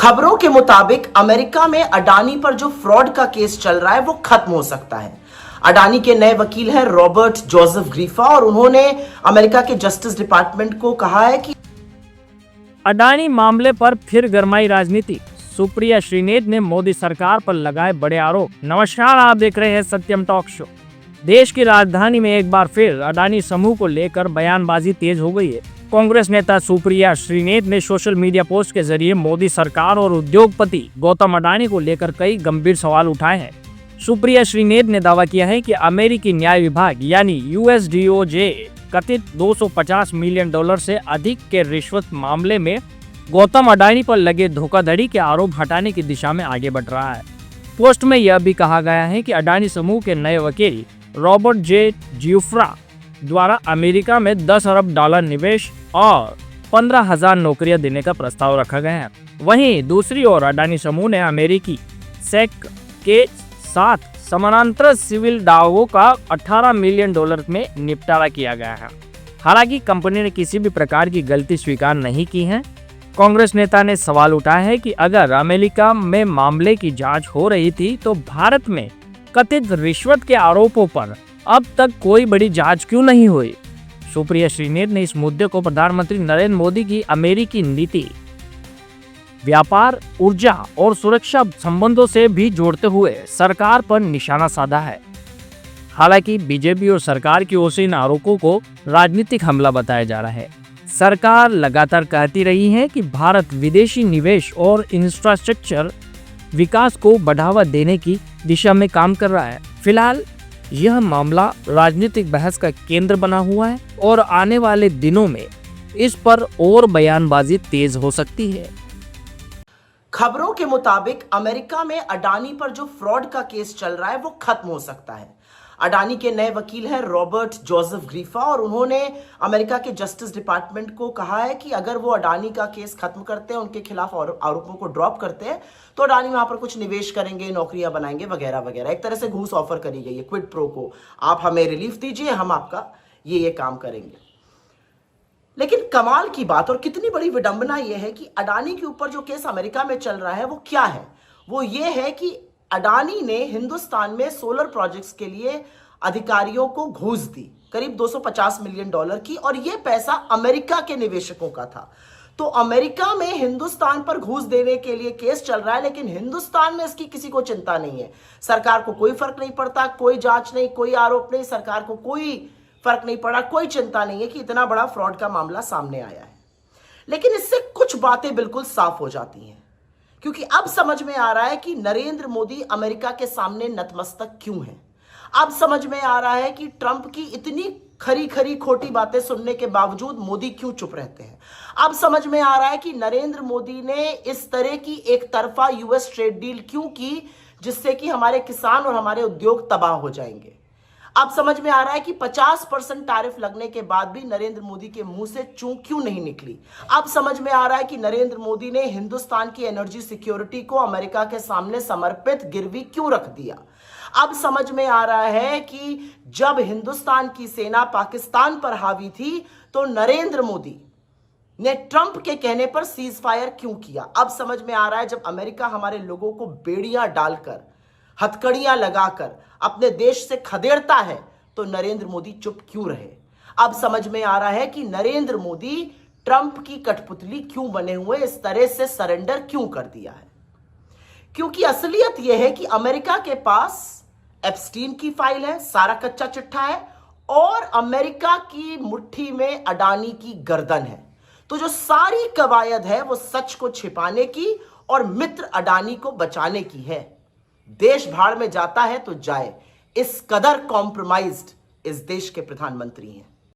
खबरों के मुताबिक अमेरिका में अडानी पर जो फ्रॉड का केस चल रहा है वो खत्म हो सकता है। अडानी के नए वकील हैं रॉबर्ट जोसेफ ग्रीफा और उन्होंने अमेरिका के जस्टिस डिपार्टमेंट को कहा है कि अडानी मामले पर फिर गरमाई राजनीति। सुप्रिया श्रीनेत ने मोदी सरकार पर लगाए बड़े आरोप। नमस्कार, आप देख रहे हैं सत्यम टॉक शो। देश की राजधानी में एक बार फिर अडानी समूह को लेकर बयानबाजी तेज हो गई है। कांग्रेस नेता सुप्रिया श्रीनेत ने सोशल मीडिया पोस्ट के जरिए मोदी सरकार और उद्योगपति गौतम अडानी को लेकर कई गंभीर सवाल उठाए हैं। सुप्रिया श्रीनेत ने दावा किया है कि अमेरिकी न्याय विभाग यानी USDOJ कथित $250 मिलियन से अधिक के रिश्वत मामले में गौतम अडानी पर लगे धोखाधड़ी के आरोप हटाने की दिशा में आगे बढ़ रहा है। पोस्ट में यह भी कहा गया है कि अडानी समूह के नए वकील रॉबर्ट जे जियोफ्रा द्वारा अमेरिका में $10 अरब निवेश और 15,000 नौकरियां देने का प्रस्ताव रखा गया है। वहीं दूसरी ओर अडानी समूह ने अमेरिकी सेक के साथ समानांतर सिविल दावों का $18 मिलियन में निपटारा किया गया है। हालांकि कंपनी ने किसी भी प्रकार की गलती स्वीकार नहीं की है। कांग्रेस नेता ने सवाल उठाया है कि अगर अमेरिका में मामले की जांच हो रही थी तो भारत में कथित रिश्वत के आरोपों पर अब तक कोई बड़ी जांच क्यों नहीं हुई। सुप्रिया श्रीनेत ने इस मुद्दे को प्रधानमंत्री नरेंद्र मोदी की अमेरिकी नीति, व्यापार, ऊर्जा और सुरक्षा संबंधों से भी जोड़ते हुए सरकार पर निशाना साधा है। हालांकि बीजेपी और सरकार की ओर से इन आरोपों को राजनीतिक हमला बताया जा रहा है। सरकार लगातार कहती रही है कि भारत विदेशी निवेश और इंफ्रास्ट्रक्चर विकास को बढ़ावा देने की दिशा में काम कर रहा है। फिलहाल यह मामला राजनीतिक बहस का केंद्र बना हुआ है और आने वाले दिनों में इस पर और बयानबाजी तेज हो सकती है। खबरों के मुताबिक अमेरिका में अडानी पर जो फ्रॉड का केस चल रहा है वो खत्म हो सकता है। अडानी के नए वकील हैं रॉबर्ट जोसेफ ग्रीफा और उन्होंने अमेरिका के जस्टिस डिपार्टमेंट को कहा है कि अगर वो अडानी का केस खत्म करते हैं, उनके खिलाफ आरोपों को ड्रॉप करते हैं तो अडानी वहां पर कुछ निवेश करेंगे, नौकरियां बनाएंगे वगैरह वगैरह। एक तरह से घूस ऑफर करी गई है क्विड प्रो को, आप हमें रिलीफ दीजिए, हम आपका ये काम करेंगे। लेकिन कमाल की बात और कितनी बड़ी विडंबना यह है कि अडानी के ऊपर जो केस अमेरिका में चल रहा है वो क्या है, वो ये है कि अडानी ने हिंदुस्तान में सोलर प्रोजेक्ट्स के लिए अधिकारियों को घूस दी करीब $250 मिलियन की, और यह पैसा अमेरिका के निवेशकों का था। तो अमेरिका में हिंदुस्तान पर घूस देने के लिए केस चल रहा है, लेकिन हिंदुस्तान में इसकी किसी को चिंता नहीं है। सरकार को कोई फर्क नहीं पड़ता, कोई जांच नहीं, कोई आरोप नहीं, सरकार को कोई फर्क नहीं पड़ा, कोई चिंता नहीं है कि इतना बड़ा फ्रॉड का मामला सामने आया है। लेकिन इससे कुछ बातें बिल्कुल साफ हो जाती हैं, क्योंकि अब समझ में आ रहा है कि नरेंद्र मोदी अमेरिका के सामने नतमस्तक क्यों है। अब समझ में आ रहा है कि ट्रंप की इतनी खरी खरी खोटी बातें सुनने के बावजूद मोदी क्यों चुप रहते हैं। अब समझ में आ रहा है कि नरेंद्र मोदी ने इस तरह की एक तरफा US ट्रेड डील क्यों की, जिससे कि हमारे किसान और हमारे उद्योग तबाह हो जाएंगे। अब समझ में आ रहा है कि 50% टैरिफ लगने के बाद भी नरेंद्र मोदी के मुंह से चूं क्यों नहीं निकली। अब समझ में आ रहा है कि नरेंद्र मोदी ने हिंदुस्तान की एनर्जी सिक्योरिटी को अमेरिका के सामने समर्पित गिरवी क्यों रख दिया। अब समझ में आ रहा है कि जब हिंदुस्तान की सेना पाकिस्तान पर हावी थी तो नरेंद्र मोदी ने ट्रंप के कहने पर सीज फायर क्यों किया। अब समझ में आ रहा है जब अमेरिका हमारे लोगों को बेड़ियां डालकर, हथकड़ियां लगाकर अपने देश से खदेड़ता है तो नरेंद्र मोदी चुप क्यों रहे। अब समझ में आ रहा है कि नरेंद्र मोदी ट्रंप की कठपुतली क्यों बने हुए, इस तरह से सरेंडर क्यों कर दिया है। क्योंकि असलियत यह है कि अमेरिका के पास एप्स्टीन की फाइल है, सारा कच्चा चिट्ठा है, और अमेरिका की मुट्ठी में अडानी की गर्दन है। तो जो सारी कवायद है वो सच को छिपाने की और मित्र अडानी को बचाने की है। देश भाड़ में जाता है तो जाए, इस कदर कॉम्प्रोमाइज्ड इस देश के प्रधानमंत्री हैं।